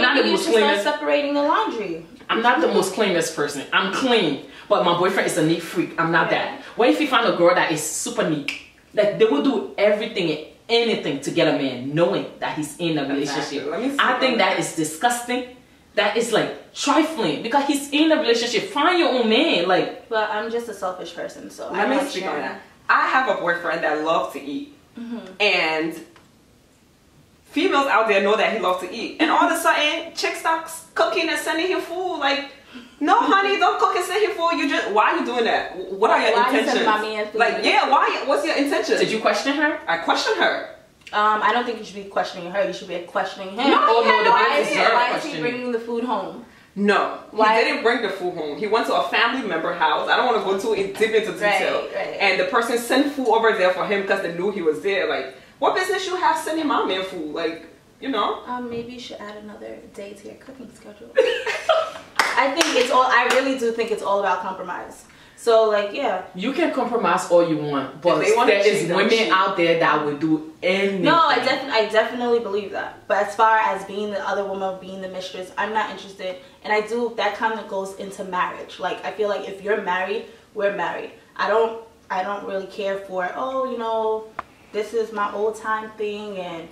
I'm not the most cleanest. Separating the laundry. I'm not the most cleanest person. I'm clean, but my boyfriend is a neat freak. I'm not that. What if you find a girl that is super neat? Like they will do everything and anything to get a man, knowing that he's in a relationship. I think that is disgusting. That is like trifling because he's in a relationship. Find your own man. Like, well, I'm just a selfish person, so let me speak on that. I have a boyfriend that loves to eat, and females out there know that he loves to eat, and all of a sudden, chick starts cooking and sending him food. Like, no, honey, don't cook and send him food. You just, why are you doing that? What are your intentions? Like, yeah, why? What's your intention? Did you question her? I questioned her. I don't think you should be questioning her. You should be questioning him. No, why is he bringing the food home? No, he didn't bring the food home. He went to a family member house. I don't want to go too deep into detail. Right. And the person sent food over there for him because they knew he was there. Like, what business you have sending my man food? Like, you know? Maybe you should add another day to your cooking schedule. I really do think it's all about compromise. So, like, yeah. You can compromise all you want, but there is women out there that would do anything. No, I definitely believe that. But as far as being the other woman, being the mistress, I'm not interested. And I do, that kind of goes into marriage. Like, I feel like if you're married, we're married. I don't really care for, oh, you know, this is my old time thing. And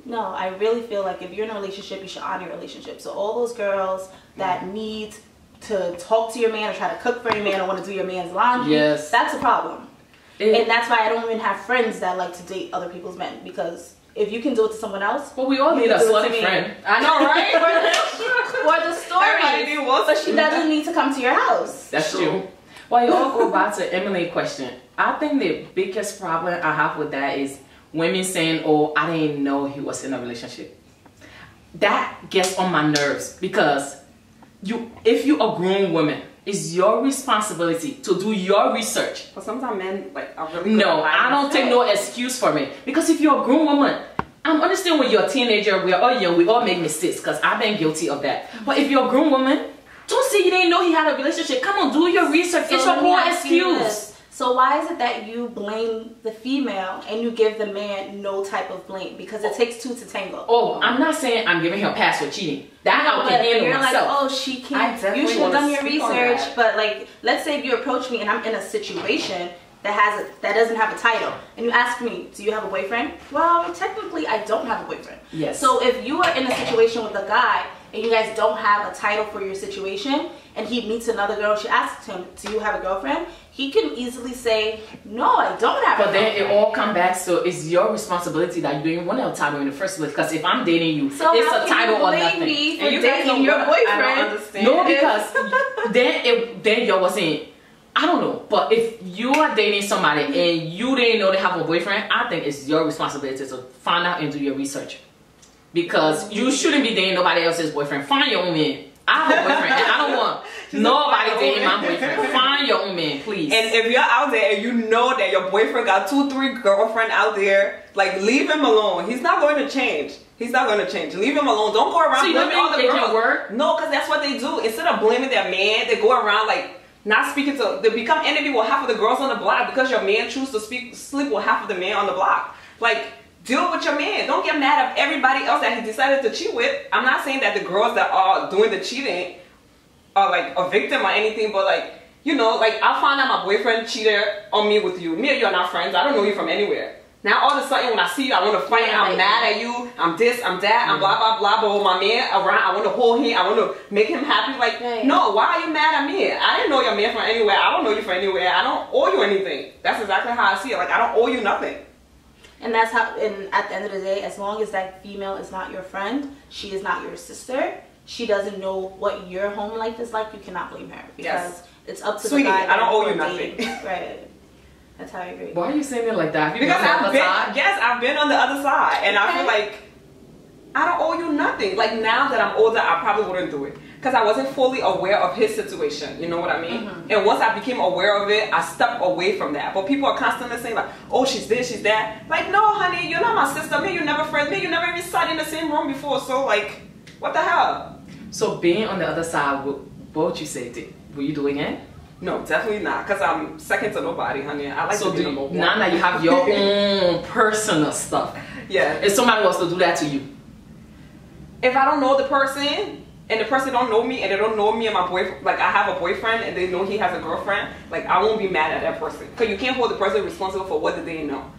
no, I really feel like if you're in a relationship, you should honor your relationship. So all those girls that need to talk to your man or try to cook for your man or want to do your man's laundry, that's a problem. And that's why I don't even have friends that like to date other people's men, because if you can do it to someone else, well, we all need a slutty friend. I know, right? or the story, but she doesn't need to come to your house. That's true. Well, you all go back to Emily's question. I think the biggest problem I have with that is women saying, "Oh, I didn't know he was in a relationship." That gets on my nerves because if you're a grown woman, it's your responsibility to do your research. But sometimes men are really no, I don't take no excuse for it. Because if you're a grown woman, I understand when you're a teenager, we're all young, we all make mistakes, because I've been guilty of that. But if you're a grown woman, don't say you didn't know he had a relationship. Come on, do your research. It's your poor excuse. So why is it that you blame the female and you give the man no type of blame? Because it takes two to tango. Oh, I'm not saying I'm giving her a pass for cheating. That I can handle you're myself. Like, oh, she can't. You should have done your research. But like, let's say if you approach me and I'm in a situation that doesn't have a title, and you ask me, do you have a boyfriend? Well, technically, I don't have a boyfriend. Yes. So if you are in a situation with a guy and you guys don't have a title for your situation, and he meets another girl, she asks him, do you have a girlfriend? He can easily say, no, I don't have a girlfriend. But then it all comes back, so it's your responsibility that you don't even want a title in the first place. Because if I'm dating you, so it's a title or nothing. Me for dating your boyfriend? I don't understand. No, because then you wasn't. I don't know, but if you are dating somebody and you didn't know they have a boyfriend, I think it's your responsibility to find out and do your research. Because you shouldn't be dating nobody else's boyfriend. Find your own man. I have a boyfriend and I don't want nobody dating my boyfriend. Find your own man, please. And if you're out there and you know that your boyfriend got 2-3 girlfriends out there, like, leave him alone. He's not going to change. He's not going to change. Leave him alone. Don't go around blaming all the girls. No, because that's what they do. Instead of blaming their man, they go around like not speaking to, they become enemy with half of the girls on the block because your man chooses to sleep with half of the men on the block. Like, deal with your man. Don't get mad at everybody else that he decided to cheat with. I'm not saying that the girls that are doing the cheating are like a victim or anything, but like, you know, like, I'll find out my boyfriend cheated on me with you. Me and you are not friends. I don't know you from anywhere. Now all of a sudden when I see you, I want to fight. I'm mad at you. I'm this, I'm that, I'm blah, blah, blah. But with my man around, I want to hold him. I want to make him happy. Like, no, why are you mad at me? I didn't know your man from anywhere. I don't know you from anywhere. I don't owe you anything. That's exactly how I see it. Like, I don't owe you nothing. And that's how, and at the end of the day, as long as that female is not your friend, she is not your sister, she doesn't know what your home life is like, you cannot blame her. Because it's up to the guy. I don't owe you nothing. Right. That's how I agree. Why are you saying it like that? Because I've been on the other side. And I feel like I don't owe you nothing. Like, now that I'm older, I probably wouldn't do it. Because I wasn't fully aware of his situation. You know what I mean? And once I became aware of it, I stepped away from that. But people are constantly saying like, oh, she's this, she's that. Like, no, honey, you're not my sister. Me, you're never friends. Me, you never even sat in the same room before. So, like, what the hell? So, being on the other side, what would you say? Will you do it again? No, definitely not. Because I'm second to nobody, honey. I like to be number one. Now that you have your own personal stuff. Yeah. If somebody was to do that to you. if I don't know the person and the person don't know me and they don't know me and my boyfriend, like I have a boyfriend and they know he has a girlfriend, like I won't be mad at that person. Because you can't hold the person responsible for what they know.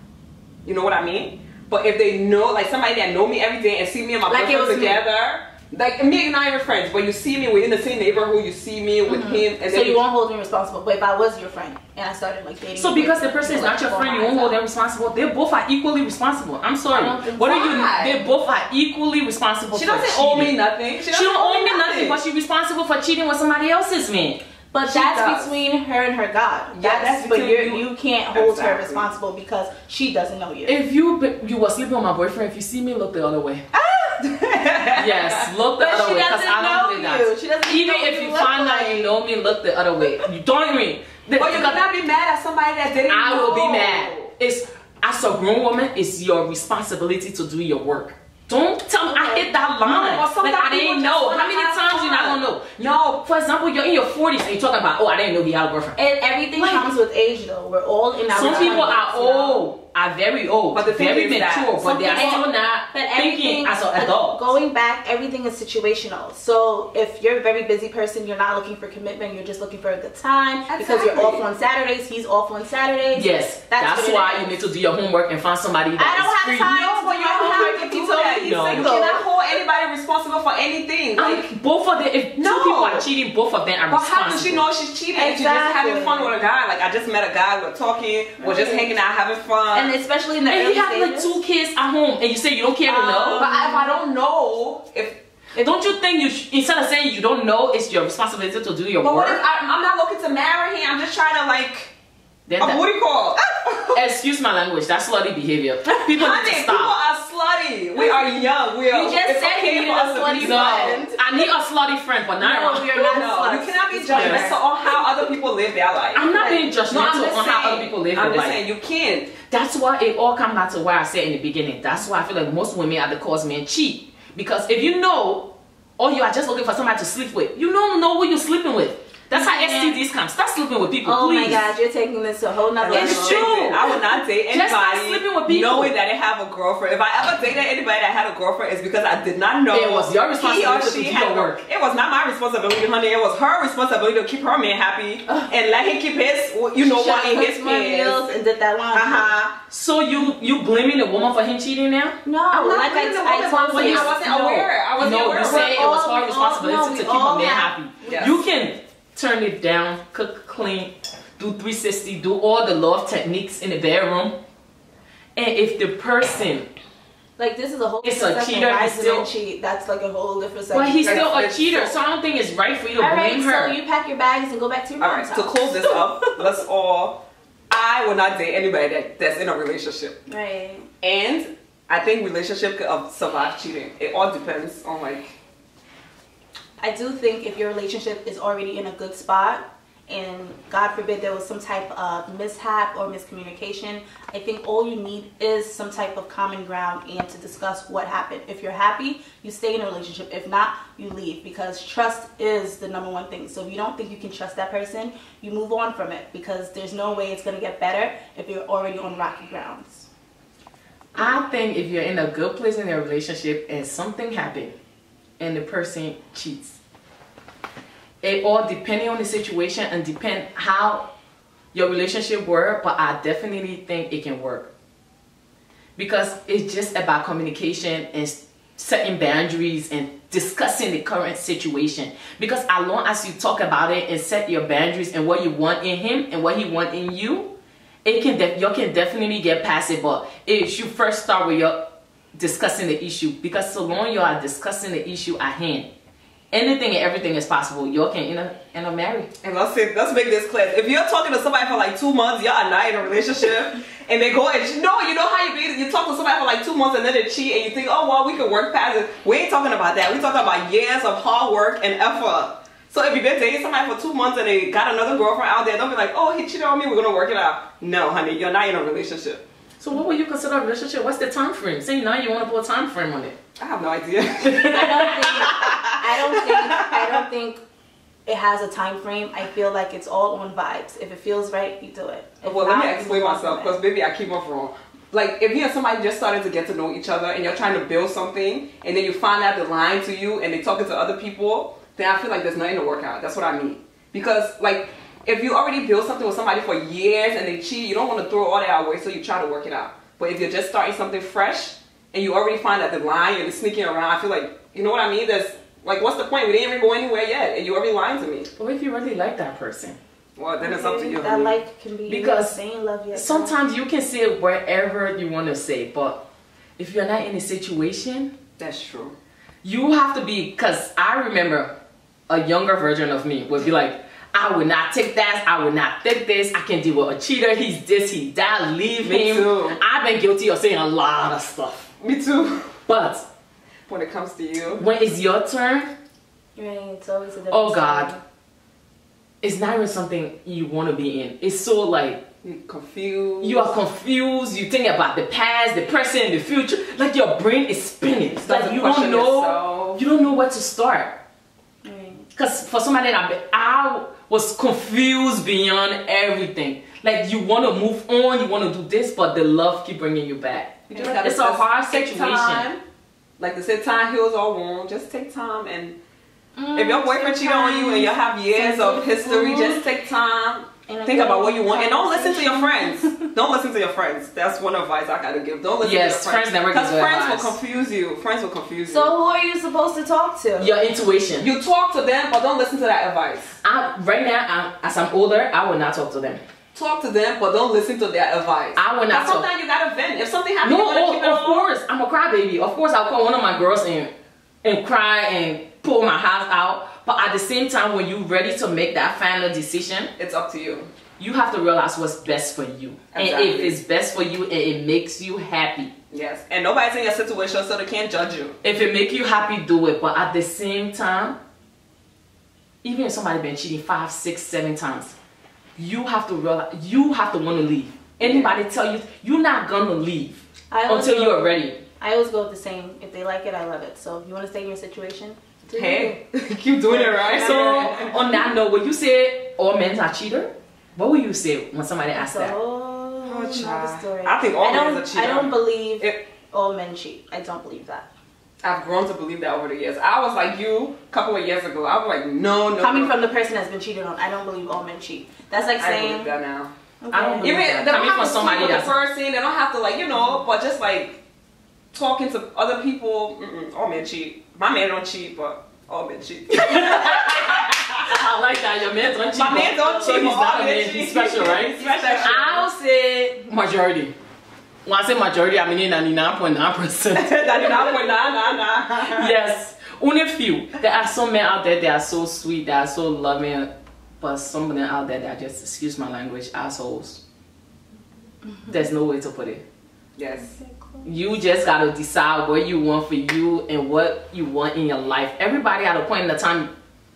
You know what I mean? But if they know, like somebody that know me every day and see me and my boyfriend together, like me and not even friends, but you see me, we're in the same neighborhood, you see me with him, and so you won't hold me responsible. But if I was your friend and I started like dating, so because the person is not your friend, you won't hold them responsible. They both are equally responsible. I'm sorry. What are you? They both are equally responsible. She doesn't owe me nothing. She don't owe me nothing, but she's responsible for cheating with somebody else's man. But that's between her and her God. Yeah, that's but you can't hold her responsible because she doesn't know you. If you were sleeping with my boyfriend, if you see me, look the other way. Yes, look the other way, because I don't play that. She doesn't even if you find out you know me, look the other way. You don't hear me. But you cannot be mad at somebody that didn't know. I will be mad. It's, as a grown woman, it's your responsibility to do your work. Don't tell me I hit that line. No, like I didn't know. How many times you not gonna know? No. For example, you're in your 40s and you're talking about, oh, I didn't know he had a girlfriend. And everything comes with age, though. We're all in our. Some people are old. Are very old, but the thing very is mature, but they are still not thinking as an adult. Going back, everything is situational. So if you're a very busy person, you're not looking for commitment, you're just looking for a good time. Because you're off on Saturdays, he's off on Saturdays. Yes, that's why you need to do your homework and find somebody that I don't is free. have time to do your homework if you told me he's single. You cannot hold anybody responsible for anything. Like both of them, if two people are cheating, both of them are responsible. But how does she know she's cheating? Exactly. She's just having fun with a guy. Like I just met a guy, we're talking, we're just hanging out, having fun. And especially in the you have like 2 kids at home and you say you don't care to know? But if I don't know, if don't you think you instead of saying you don't know, it's your responsibility to do your work? But what if I'm not looking to marry him, I'm just trying to like a booty call. Excuse my language, that's slutty behavior. People need to stop. People are slutty. We are young. We are. You just said you need a slutty friend. I need a slutty friend, but not we are not sluts. You cannot be judgmental on how other people live their life. I'm not being judgmental on how other people live their life. I'm just saying you can't. That's why it all comes back to what I said in the beginning. That's why I feel like most women are the cause men cheat. Because if you know, or you are just looking for somebody to sleep with, you don't know who you're sleeping with. That's how STDs come. Stop sleeping with people, please. Oh my God, you're taking this to a whole nother level. It's true. I would not date anybody just stop sleeping with people knowing that they have a girlfriend. If I ever dated anybody that had a girlfriend, it's because I did not know it was your responsibility to do your work. It was not my responsibility, honey. It was her responsibility to keep her man happy and let him keep his, you know what, in his pants. And did that long. So you blaming the woman for him cheating now? No, I'm not like I told you, I wasn't aware. I wasn't aware. You said it was her responsibility to keep her man happy. Yes. You can turn it down, cook, clean, do 360, do all the love techniques in the bedroom. And if the person, like this is a whole different a cheater, he's still cheat. That's like a whole different section. Well, he's still a cheater, so I don't think it's right for you to blame her. So you pack your bags and go back to your mom's house. To close this up, I would not date anybody that's in a relationship. Right. And I think relationship could survive cheating. It all depends on like. I do think if your relationship is already in a good spot and God forbid there was some type of mishap or miscommunication, I think all you need is some type of common ground and to discuss what happened. If you're happy, you stay in a relationship. If not, you leave, because trust is the #1 thing. So if you don't think you can trust that person, you move on from it, because there's no way it's going to get better if you're already on rocky grounds. I think if you're in a good place in a relationship and something happened and the person cheats, it all depending on the situation and depend how your relationship work, but I definitely think it can work, because it's just about communication and setting boundaries and discussing the current situation. Because as long as you talk about it and set your boundaries and what you want in him and what he want in you, you can definitely get past it. But it should first start with your discussing the issue, because so long you are discussing the issue at hand, anything and everything is possible. You can end up married. And let's make this clear. If you're talking to somebody for like 2 months, y'all are not in a relationship, and they go and you know how you talk to somebody for like 2 months and then they cheat, and you think, oh well, we can work past it. We ain't talking about that. We talking about years of hard work and effort. So if you've been dating somebody for 2 months and they got another girlfriend out there, don't be like, oh, he cheated on me, we're gonna work it out. No, honey, you're not in a relationship. So what would you consider a relationship? What's the time frame? Say now you want to put a time frame on it. I have no idea. I don't think it has a time frame. I feel like it's all on vibes. If it feels right, you do it. Well, let me explain myself, because maybe I keep up wrong. like if you and somebody just started to get to know each other and you're trying to build something and then you find out they're lying to you and they're talking to other people, then I feel like there's nothing to work out. That's what I mean. Because like if you already build something with somebody for years and they cheat, you don't want to throw all that away, so you try to work it out. But if you're just starting something fresh and you already find that they're lying and they're sneaking around, I feel like, you know what I mean? There's like, what's the point? We didn't even go anywhere yet and you already lying to me. What if you really like that person? Well, then it's up to you. That like can be because saying love yet. Sometimes you can say it wherever you want to say, but if you're not in a situation, that's true. You have to be, because I remember a younger version of me would be like, I would not take that, I would not take this, I can deal with a cheater, he's this, he's that, leave him. Too. I've been guilty of saying a lot of stuff. Me too. But when it comes to you, when it's your turn, right, it's always a different oh God, story. It's not even something you want to be in. It's so like, you're confused. You are confused, you think about the past, the present, the future, like your brain is spinning. It's like you don't know where to start. Because for somebody that I was confused beyond everything. Like you want to move on, you want to do this, but the love keep bringing you back. You just gotta it's a hard situation. Time. Like they said, time heals all wounds. Just take time, and if your boyfriend cheated on you and you have years of history, just take time. Think about what you want, and don't listen to your friends. Don't listen to your friends. That's one advice I gotta give. Don't listen to your friends. Because friends will confuse you. Friends will confuse you. So who are you supposed to talk to? Your intuition. You talk to them, but don't listen to that advice. Right now, as I'm older, I will not talk to them. Talk to them, but don't listen to their advice. I will not. Sometimes you gotta vent. If something happens, of course, I'm a crybaby. Of course, I'll call one of my girls and cry and pull my house out. But at the same time, when you're ready to make that final decision, it's up to you. You have to realize what's best for you. Exactly. And if it's best for you and it makes you happy. Yes. And nobody's in your situation, so they can't judge you. If it makes you happy, do it. But at the same time, even if somebody's been cheating 5, 6, 7 times, you have to realize, you have to want to leave. Anybody tell you, you're not going to leave until you're ready. I always go with the same. If they like it, I love it. So if you want to stay in your situation, hey, keep doing it, right? So on that note, when you say all men are cheaters, what will you say when somebody asks that? Oh, story. I think all men are cheaters. I don't believe all men cheat. I don't believe that. I've grown to believe that over the years. I was like you a couple of years ago. I was like, no. Coming from the person that's been cheated on, I don't believe all men cheat. That's like saying. I believe that now. Okay. I don't believe that. They don't have to sleep with the person. They don't have to but just like talking to other people. All men cheat. My man don't cheat, but all men cheat. I like that. Your man don't cheat. My man don't cheat. So he's not a man. He's special, right? Special. I'll say majority. When I say majority, I mean 99.9%. 99.999. Yes. Only few. There are some men out there that are so sweet, that are so loving, but some of them out there that are just, excuse my language, assholes. There's no way to put it. Yes. You just gotta decide what you want for you and what you want in your life. Everybody at a point in the time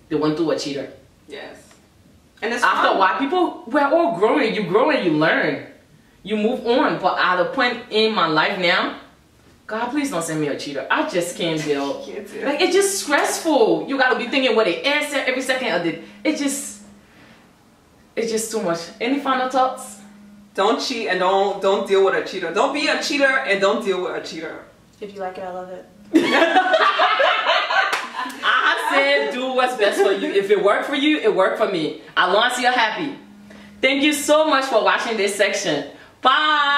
they went through a cheater. Yes. And it's after a while, we're all growing. You grow and you learn. You move on. But at a point in my life now, God, please don't send me a cheater. I just can't deal. Like, it's just stressful. You gotta be thinking what they answer every second of the. It's just too much. Any final thoughts? Don't cheat and don't deal with a cheater. Don't be a cheater and don't deal with a cheater. If you like it, I love it. I said do what's best for you. If it worked for you, it worked for me. As long as you're happy. Thank you so much for watching this section. Bye.